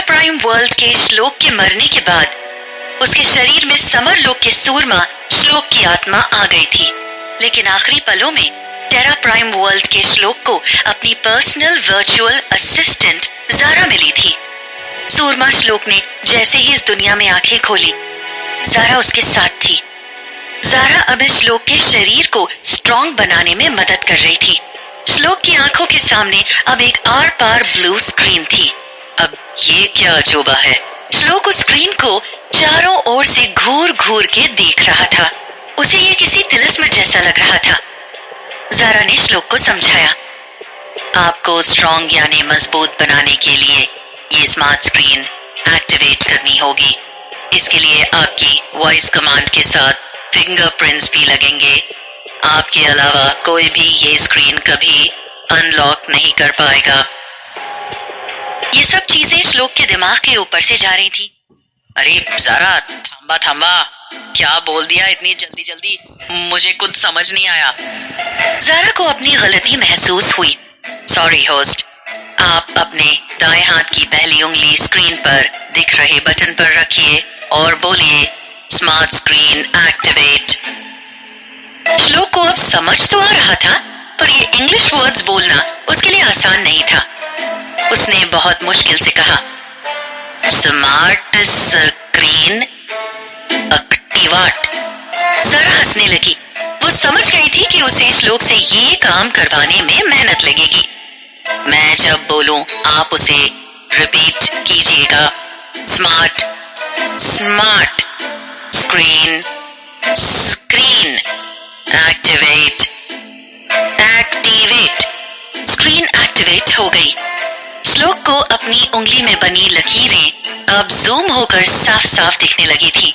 Prime world के श्लोक के मरने के बाद उसके शरीर में समर लोक के सूरमा श्लोक की आत्मा आ गई थी, लेकिन आखिरी पलों में टेरा प्राइम वर्ल्ड के श्लोक को अपनी पर्सनल वर्चुअल असिस्टेंट ज़ारा मिली थी। सूरमा श्लोक ने जैसे ही इस दुनिया में आंखें खोली, ज़ारा उसके साथ थी। ज़ारा अब इस श्लोक के शरीर को स्ट्रॉन्ग बनाने में मदद कर रही थी। श्लोक की आंखों के सामने अब एक आर पार ब्लू स्क्रीन थी। अब ये क्या अजूबा है। श्लोक उस स्क्रीन को चारों ओर से घूर घूर के देख रहा था। उसे ये किसी तिलिस्म जैसा लग रहा था। ज़ारा ने श्लोक को समझाया, आपको स्ट्रॉन्ग यानी मजबूत बनाने के लिए ये स्मार्ट स्क्रीन एक्टिवेट करनी होगी। इसके लिए आपकी वॉइस कमांड के साथ फिंगरप्रिंट्स भी लगेंगे। आपके अलावा कोई भी ये स्क्रीन कभी अनलॉक नहीं कर पाएगा। ये सब चीजें श्लोक के दिमाग के ऊपर से जा रही थी। अरे ज़ारा, थांबा थांबा, क्या बोल दिया इतनी जल्दी जल्दी, मुझे कुछ समझ नहीं आया। ज़ारा को अपनी गलती महसूस हुई। सॉरी होस्ट, आप अपने दाएं हाथ की पहली उंगली स्क्रीन पर दिख रहे बटन पर रखिए और बोलिए स्मार्ट स्क्रीन एक्टिवेट। श्लोक को अब समझ तो आ रहा था, पर ये इंग्लिश वर्ड्स बोलना उसके लिए आसान नहीं था। उसने बहुत मुश्किल से कहा, स्मार्ट स्क्रीन एक्टिवेट। ज़ारा हंसने लगी। वो समझ गई थी कि उसे श्लोक से ये काम करवाने में मेहनत लगेगी। मैं जब बोलूं आप उसे रिपीट कीजिएगा। Smart smart screen screen activate activate. Screen activate हो गई। श्लोक को अपनी उंगली में बनी लकीरें अब जूम होकर साफ साफ दिखने लगी थी।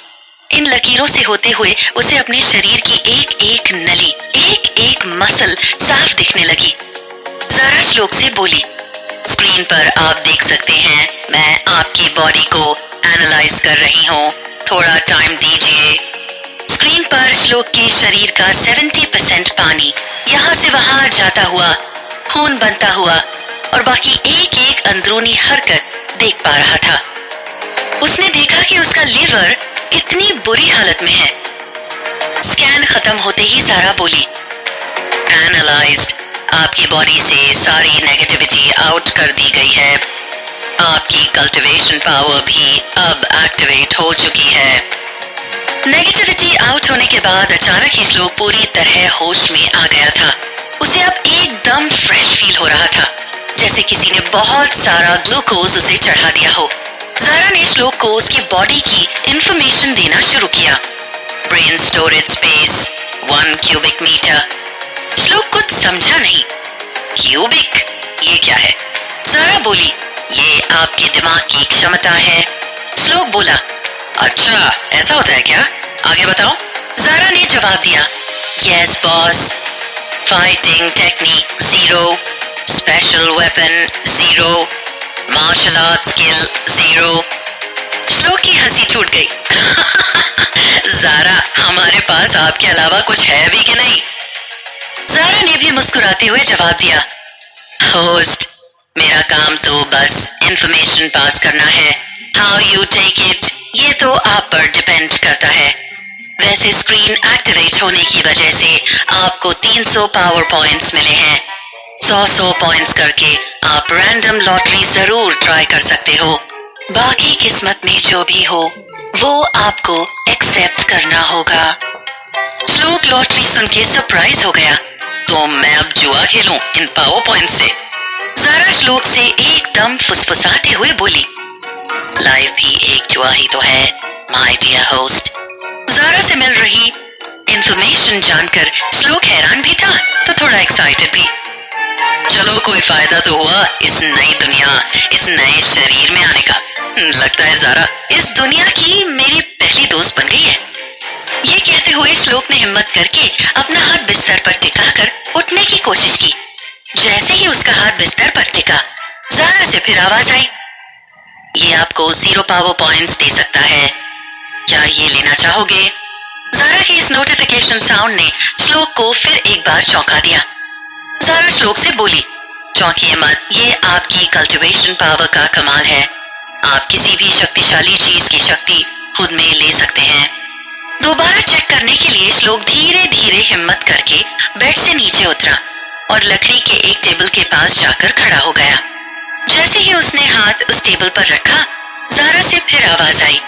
इन लकीरों से होते हुए उसे अपने शरीर की एक एक नली, एक एक मसल साफ दिखने लगी। ज़ारा श्लोक से बोली, स्क्रीन पर आप देख सकते हैं मैं आपकी बॉडी को एनालाइज कर रही हूँ, थोड़ा टाइम दीजिए। स्क्रीन पर श्लोक के शरीर का 70% पानी यहाँ से वहां जाता हुआ, खून बनता हुआ और बाकी एक एक अंदरूनी हरकत देख पा रहा था। उसने देखा कि उसका लिवर कितनी बुरी हालत में है। स्कैन खत्म होते ही ज़ारा बोली, एनालाइज्ड, आपकी बॉडी से सारी नेगेटिविटी आउट कर दी गई है। आपकी कल्टीवेशन पावर भी अब एक्टिवेट हो चुकी है। नेगेटिविटी आउट होने के बाद अचानक ही श्लोक पूरी तरह होश में आ गया था। उसे अब एकदम फ्रेश फील हो रहा था, जैसे किसी ने बहुत सारा ग्लूकोज उसे चढ़ा दिया हो। ज़ारा ने श्लोक को उसकी बॉडी की इंफॉर्मेशन देना शुरू किया। Brain storage space 1 cubic metre. Shlok कुछ समझा नहीं। क्यूबिक, ये क्या है? ज़ारा बोली, ये आपके दिमाग की क्षमता है। श्लोक बोला, अच्छा ऐसा होता है क्या, आगे बताओ। ज़ारा ने जवाब दिया, yes boss, fighting technique 0, special weapon 0, martial art skill 0। Shlok की हंसी छूट गई। ज़ारा, हमारे पास आपके अलावा कुछ है भी कि नहीं? ज़ारा ने भी मुस्कुराते हुए जवाब दिया, होस्ट, मेरा काम तो बस इंफॉर्मेशन पास करना है। हाउ यू टेक इट, ये तो आप पर डिपेंड करता है। वैसे स्क्रीन एक्टिवेट होने की वजह से आपको 300 पावर पॉइंट्स मिले हैं। 100 पॉइंट्स करके आप रैंडम लॉटरी जरूर ट्राई कर सकते हो। बाकी किस्मत में जो भी हो वो आपको एक्सेप्ट करना होगा। श्लोक लॉटरी सुन के सरप्राइज हो गया। तो मैं अब जुआ खेलूं इन पावर पॉइंट से? ज़ारा श्लोक से एकदम फुसफुसाते हुए बोली, लाइफ भी एक जुआ ही तो है माय डियर होस्ट। ज़ारा से मिल रही इंफॉर्मेशन जानकर श्लोक हैरान भी था तो थोड़ा एक्साइटेड भी। चलो कोई फायदा तो हुआ इस नई दुनिया, इस नए शरीर में आने का। लगता है ज़ारा इस दुनिया की मेरी पहली दोस्त बन गई है। ये कहते हुए श्लोक ने हिम्मत करके अपना हाथ बिस्तर पर टिकाकर उठने की कोशिश की। जैसे ही उसका हाथ बिस्तर पर टिका, ज़ारा से फिर आवाज आई, ये आपको 0 पावर पॉइंट्स दे सकता है, क्या ये लेना चाहोगे? ज़ारा की इस नोटिफिकेशन साउंड ने श्लोक को फिर एक बार चौंका दिया। ज़ारा श्लोक से बोली, चौंकिए मत, ये आपकी कल्टीवेशन पावर का कमाल है। आप किसी भी शक्तिशाली चीज की शक्ति खुद में ले सकते हैं। दोबारा चेक करने के लिए श्लोक धीरे धीरे हिम्मत करके बेड से नीचे उतरा और लकड़ी के एक टेबल के पास जाकर खड़ा हो गया। जैसे ही उसने हाथ उस टेबल पर रखा, ज़ारा से फिर आवाज आई,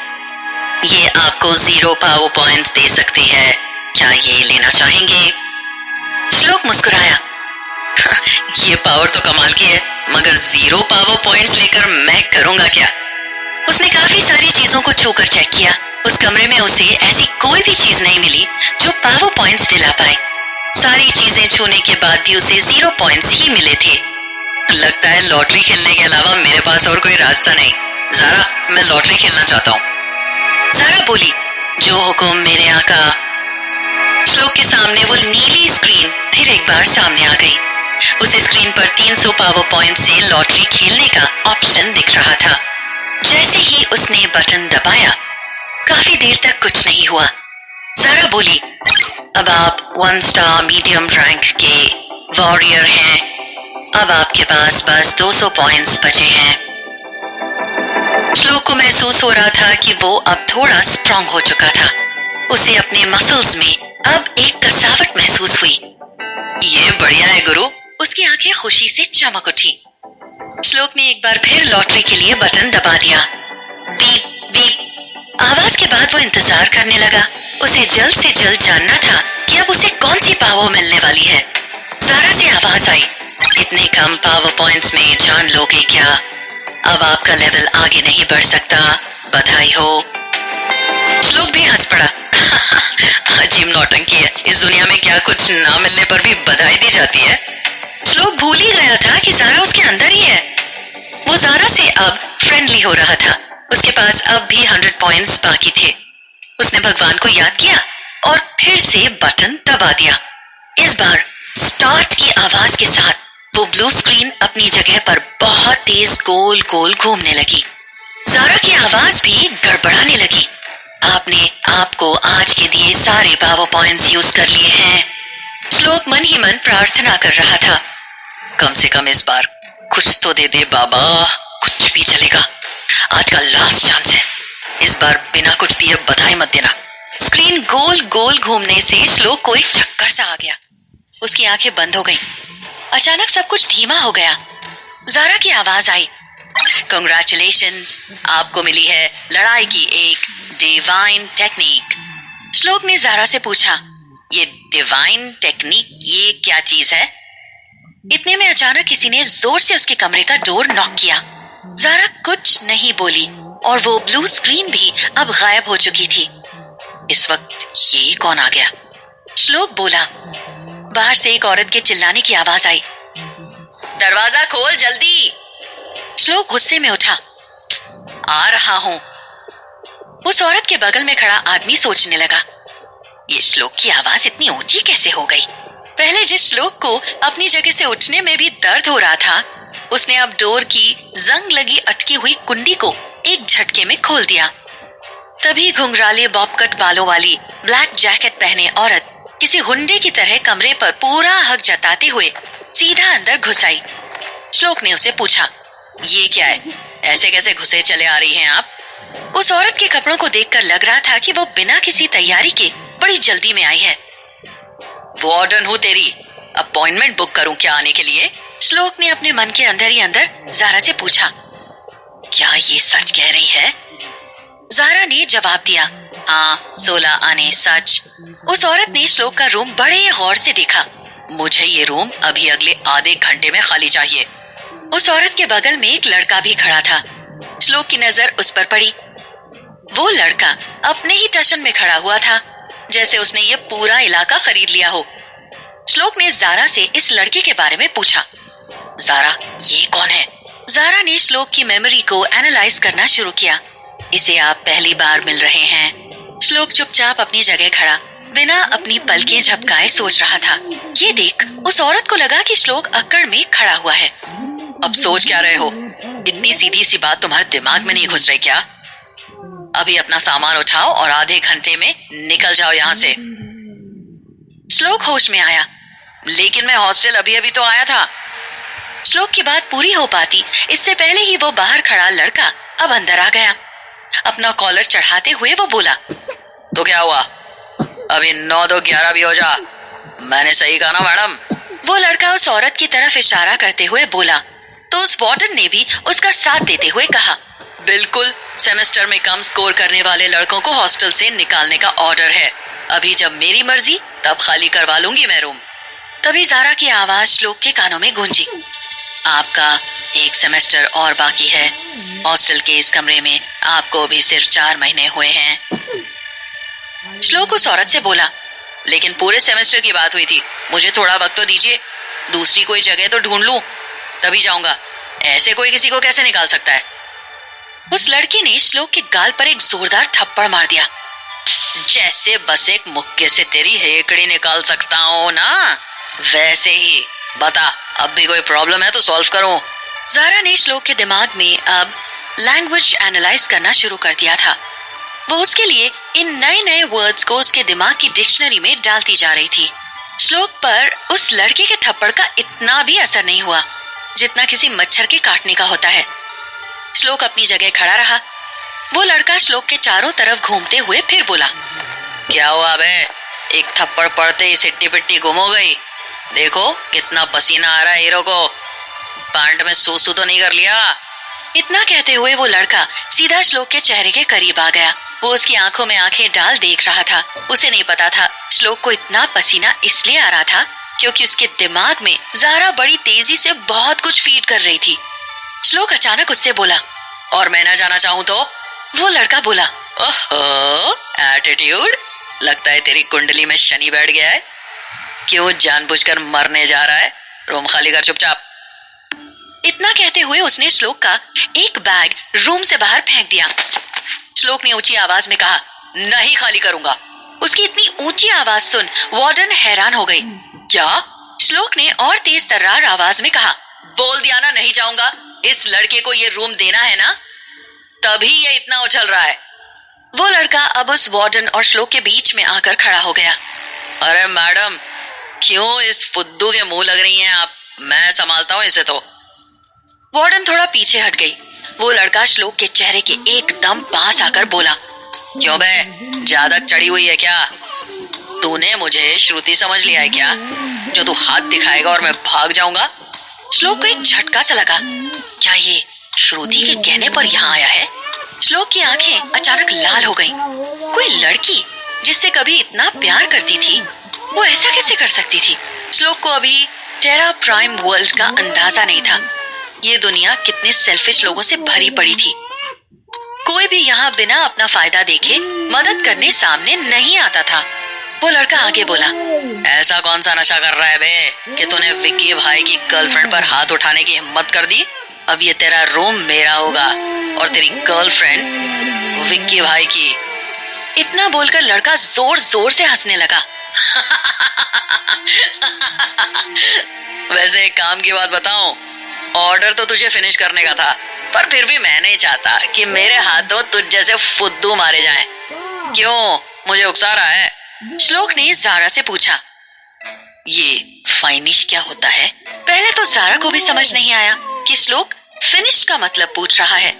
ये आपको 0 पावर पॉइंट्स दे सकती है, क्या ये लेना चाहेंगे? श्लोक मुस्कुराया। ये पावर तो कमाल की है, मगर 0 पावर पॉइंट्स लेकर मैं करूंगा क्या? उसने काफी सारी चीजों को छूकर चेक किया। उस कमरे में उसे ऐसी कोई भी चीज नहीं मिली जो पावर पॉइंट्स दिला पाए। सारी चीजें छूने के बाद भी उसे 0 पॉइंट्स ही मिले थे। लगता है लॉटरी खेलने के अलावा मेरे पास और कोई रास्ता नहीं। ज़ारा, मैं लॉटरी खेलना चाहता हूँ। ज़ारा बोली, जो हुक्म मेरे आका। श्लोक के सामने वो नीली स्क्रीन फिर एक बार सामने आ गई। उस स्क्रीन पर 300 पावर पॉइंट से लॉटरी खेलने का ऑप्शन दिख रहा था। जैसे ही उसने बटन दबाया, काफी देर तक कुछ नहीं हुआ। ज़ारा बोली, अब आप 1 स्टार मीडियम रैंक के वॉरियर हैं। अब आपके पास बस 200 पॉइंट्स बचे हैं। श्लोक को महसूस हो रहा था कि वो अब थोड़ा स्ट्रांग हो चुका था। उसे अपने मसल्स में अब एक कसावट महसूस हुई। ये बढ़िया है गुरु। उसकी आंखें खुशी से चमक उठी। श्लोक ने एक बार फिर लॉटरी के लिए बटन दबा दिया। बीप बीप आवाज के बाद वो इंतजार करने लगा। उसे जल्द से जल्द जानना था कि अब उसे कौन सी पावर मिलने वाली है। ज़ारा से आवाज आई, इतने कम पावर पॉइंट्स में जान लोगे क्या? अब आपका लेवल आगे नहीं बढ़ सकता, बधाई हो। श्लोक भी हंस पड़ा। अजीब नौटंकी है, इस दुनिया में क्या कुछ ना मिलने पर भी बधाई दी जाती है? श्लोक भूल ही गया था कि ज़ारा उसके अंदर ही है। वो ज़ारा से अब फ्रेंडली हो रहा था। उसके पास अब भी 100 पॉइंट्स बाकी थे। उसने भगवान को याद किया और फिर से बटन दबा दिया। इस बार स्टार्ट की आवाज के साथ वो ब्लू स्क्रीन अपनी जगह पर बहुत तेज गोल गोल घूमने लगी। ज़ारा की आवाज भी गड़बड़ाने लगी। आपने आपको आज के दिए सारे पावर पॉइंट्स यूज कर लिए हैं। श्लोक मन ही मन प्रार्थना कर रहा था, कम से कम इस बार कुछ तो दे दे बाबा। कुछ भी चलेगा, आज का लास्ट चांस है। इस बार बिना कुछ दिए बधाई मत देना। स्क्रीन गोल गोल घूमने से श्लोक को एक चक्कर सा आ गया। उसकी आंखें बंद हो गईं। अचानक सब कुछ धीमा हो गया। ज़ारा की आवाज आई, कांग्रेचुलेशंस, आपको मिली है लड़ाई की एक डिवाइन टेक्निक। श्लोक ने ज़ारा से पूछा, ये डिवाइन टेक्निक ये क्या चीज है? इतने में अचानक किसी ने जोर से उसके कमरे का डोर नॉक किया। ज़ारा कुछ नहीं बोली और वो ब्लू स्क्रीन भी अब गायब हो चुकी थी। इस वक्त ये कौन आ गया? श्लोक बोला। बाहर से एक औरत के चिल्लाने की आवाज आई, दरवाजा खोल जल्दी। श्लोक गुस्से में उठा, आ रहा हूं। उस औरत के बगल में खड़ा आदमी सोचने लगा, ये श्लोक की आवाज इतनी ऊंची कैसे हो गई? पहले जिस श्लोक को अपनी जगह से उठने में भी दर्द हो रहा था, उसने अब डोर की जंग लगी अटकी हुई कुंडी को एक झटके में खोल दिया। तभी घुंघराले बॉबकट बालों वाली ब्लैक जैकेट पहने औरत किसी हुंडे की तरह कमरे पर पूरा हक जताते हुए सीधा अंदर घुस आई। श्लोक ने उसे पूछा, ये क्या है? ऐसे कैसे घुसे चले आ रही हैं आप? उस औरत के कपड़ों को देखकर लग रहा था कि वो बिना किसी तैयारी के बड़ी जल्दी में आई है। वार्डन हूँ तेरी, अपॉइंटमेंट बुक करूं क्या आने के लिए? श्लोक ने अपने मन के अंदर ही अंदर ज़ारा से पूछा, क्या ये सच कह रही है? ज़ारा ने जवाब दिया, हाँ 16 आने सच। उस औरत ने श्लोक का रूम बड़े गौर से देखा। मुझे ये रूम अभी अगले आधे घंटे में खाली चाहिए। उस औरत के बगल में एक लड़का भी खड़ा था। श्लोक की नजर उस पर पड़ी। वो लड़का अपने ही टशन में खड़ा हुआ था, जैसे उसने ये पूरा इलाका खरीद लिया हो। श्लोक ने ज़ारा से इस लड़के के बारे में पूछा, ज़ारा ये कौन है? ज़ारा ने श्लोक की मेमोरी को एनालाइज करना शुरू किया। इसे आप पहली बार मिल रहे हैं। श्लोक चुपचाप अपनी जगह खड़ा बिना अपनी पलकें झपकाए सोच रहा था। ये देख उस औरत को लगा कि श्लोक अक्कड़ में खड़ा हुआ है। अब सोच क्या रहे हो? इतनी सीधी सी बात तुम्हारे दिमाग में नहीं घुस रही क्या? अभी अपना सामान उठाओ और आधे घंटे में निकल जाओ यहाँ से। श्लोक होश में आया, लेकिन मैं हॉस्टल अभी अभी तो आया था। श्लोक की बात पूरी हो पाती इससे पहले ही वो बाहर खड़ा लड़का अब अंदर आ गया। अपना कॉलर चढ़ाते हुए वो बोला, तो क्या हुआ? अभी 9 तो 11 भी हो जा। मैंने सही कहा ना मैडम? वो लड़का उस औरत की तरफ इशारा करते हुए बोला तो उस वार्डन ने भी उसका साथ देते हुए कहा, बिल्कुल, सेमेस्टर में कम स्कोर करने वाले लड़कों को हॉस्टल से निकालने का ऑर्डर है। अभी जब मेरी मर्जी तब खाली करवा लूंगी मैं रूम। तभी जारा की आवाज श्लोक के कानों में गूंजी, आपका 1 सेमेस्टर और बाकी है। हॉस्टल के इस कमरे में आपको भी सिर्फ 4 महीने हुए हैं। श्लोक उस औरत से बोला, लेकिन पूरे सेमेस्टर की बात हुई थी, मुझे थोड़ा वक्त तो दीजिए। दूसरी कोई जगह तो ढूंढ लूं, तभी जाऊंगा। ऐसे कोई किसी को कैसे निकाल सकता है? उस लड़की ने श्लोक के गाल पर एक जोरदार थप्पड़ मार दिया। जैसे बस एक मुक्के से तेरी हेकड़ी निकाल सकता हूँ ना, वैसे ही बता, अब भी कोई प्रॉब्लम है तो सॉल्व करूं। जारा ने श्लोक के दिमाग में अब लैंग्वेज एनालाइज करना शुरू कर दिया था। वो उसके लिए इन नए नए वर्ड्स को उसके दिमाग की डिक्शनरी में डालती जा रही थी। श्लोक पर उस लड़के के थप्पड़ का इतना भी असर नहीं हुआ जितना किसी मच्छर के काटने का होता है। श्लोक अपनी जगह खड़ा रहा। वो लड़का श्लोक के चारों तरफ घूमते हुए फिर बोला, क्या हुआ बे? एक थप्पड़ पड़ते ही सिट्टी पिट्टी गुम हो गई। देखो कितना पसीना आ रहा है हीरो को। पैंट में सूसू तो नहीं कर लिया? इतना कहते हुए वो लड़का सीधा श्लोक के चेहरे के करीब आ गया। वो उसकी आंखों में आंखें डाल देख रहा था। उसे नहीं पता था श्लोक को इतना पसीना इसलिए आ रहा था क्योंकि उसके दिमाग में जारा बड़ी तेजी से बहुत कुछ फीड कर रही थी। श्लोक अचानक उससे बोला, और मैं ना जाना चाहूं तो? वो लड़का बोला, ओहो, एटीट्यूड। लगता है तेरी कुंडली में शनि बैठ गया है। क्यों जानबूझकर मरने जा रहा है? रूम खाली कर चुपचाप। इतना कहते हुए उसने श्लोक का एक बैग रूम से बाहर फेंक दिया। श्लोक ने ऊंची आवाज में कहा, नहीं खाली करूंगा। उसकी इतनी ऊंची आवाज सुन वार्डन हैरान हो गई। क्या? श्लोक ने और तेज तर्रार आवाज में कहा, बोल दिया ना नहीं जाऊंगा। इस लड़के को ये रूम देना है ना, तभी ये इतना उछल रहा है। वो लड़का अब उस वार्डन और श्लोक के बीच में आकर खड़ा हो गया। अरे मैडम, क्यों इस फुद्दू के मुंह लग रही हैं आप? मैं संभालता हूँ इसे तो। वार्डन थोड़ा पीछे हट गई। वो लड़का श्लोक के चेहरे के एकदम पास आकर बोला, क्यों बे, ज्यादा चढ़ी हुई है क्या? तूने मुझे श्रुति समझ लिया है क्या, जो तू हाथ दिखाएगा और मैं भाग जाऊंगा? श्लोक को एक झटका सा लगा, क्या ये श्रुति के कहने पर यहाँ आया है? श्लोक की आंखें अचानक लाल हो गईं। कोई लड़की जिससे कभी इतना प्यार करती थी, वो ऐसा कैसे कर सकती थी? श्लोक को अभी टेरा प्राइम वर्ल्ड का अंदाजा नहीं था। ये दुनिया कितने सेल्फिश लोगों से भरी पड़ी थी। कोई भी यहाँ बिना अपना फायदा देखे मदद करने सामने नहीं आता था। वो लड़का आगे बोला, ऐसा कौन सा नशा कर रहा है बे कि तूने विक्की भाई की गर्लफ्रेंड पर हाथ उठाने की हिम्मत कर दी? अब ये तेरा रूम मेरा होगा और तेरी गर्लफ्रेंड विक्की भाई की। इतना बोलकर लड़का जोर जोर से हंसने लगा। वैसे एक काम की बात बताऊं, ऑर्डर तो तुझे फिनिश करने का था, पर फिर भी मैं नहीं चाहता कि मेरे हाथों तुझ जैसे फुद्दू मारे जाएं। क्यों, मुझे उकसा रहा है? श्लोक ने जारा से पूछा। ये फाइनिश क्या होता है? पहले तो जारा को भी समझ नहीं आया कि श्लोक फिनिश का मतलब पूछ रहा है।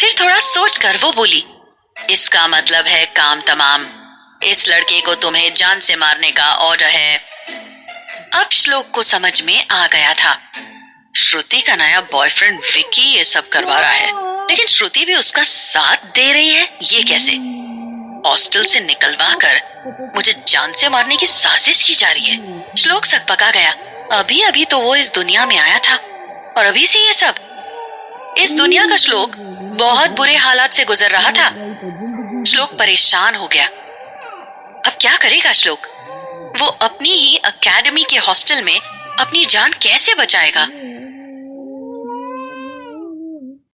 फिर थोड़ा सोचकर वो बोली, इसका मतलब है काम तमाम। इस लड़के को तुम्हें जान से मारने का ऑर्डर है। अब श्लोक को समझ में आ गया था, श्रुति का नया बॉयफ्रेंड विक्की ये सब करवा रहा है, लेकिन श्रुति भी उसका साथ दे रही है। ये कैसे? हॉस्टल से निकलवा कर मुझे जान से मारने की साजिश की जा रही है। श्लोक सकपका गया। अभी अभी तो वो इस दुनिया में आया था और अभी से ये सब। इस दुनिया का श्लोक बहुत बुरे हालात से गुजर रहा था। श्लोक परेशान हो गया। अब क्या करेगा श्लोक? वो अपनी ही एकेडमी के हॉस्टल में अपनी जान कैसे बचाएगा?